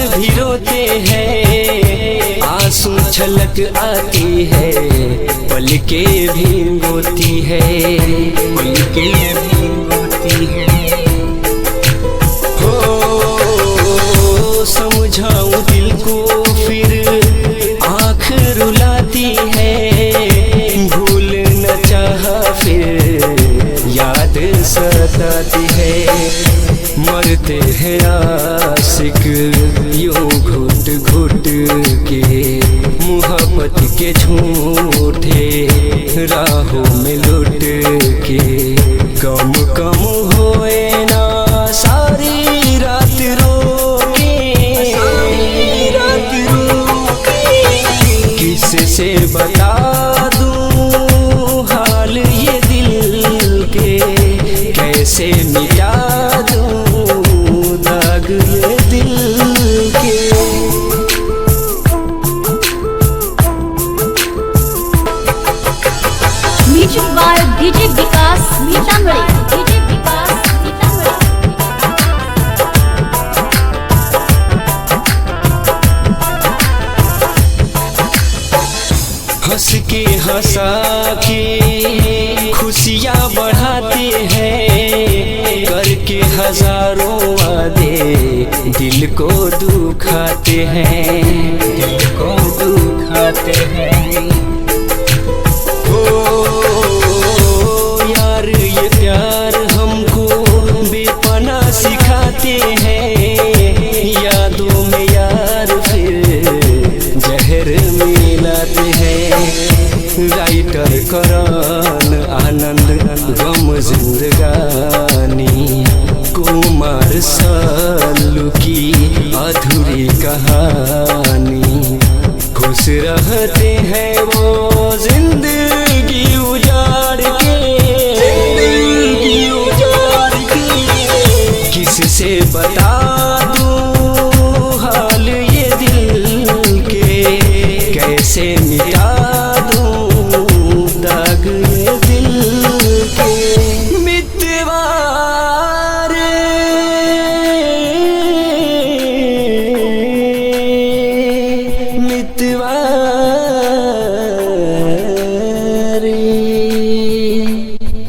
भी रोते हैं, आंसू छलक आती है, पलके भिगोती है, पलके भिगोती है। हो समझाऊं दिल को फिर आँख रुलाती है, भूल न चाहा फिर याद सताती है। मरते हैं आशिक यूं घुट घुट के, मोहब्बत के झूठे राहों में लुट के, कम कम होए ना सारी रात रोके, किससे बता दूं हाल ये दिल के, कैसे मिटा दूं दाग ये दिल के। Music by DJ Vikas Sitamarhi, DJ Vikas Sitamarhi. हंस के हंसा के खुशियाँ बढ़ाते हैं, करके हजारों वादे दिल को दुखाते हैं, दिल को दुखाते हैं। ओ यार ये प्यार हमको बेपना सिखाते हैं, यादों में यार फिर जहर मिलाते हैं। राइटर करान आनंद गम जिंदगानी, कुमार सालू की अधूरी कहानी, खुश रहते हैं वो जिंदगी उजाड़ के, जिंदगी उजाड़ के। किससे बता दूं हाल ये दिल के, कैसे मिटा दूं दाग ये दिल के। मितवा रे, मितवा रे।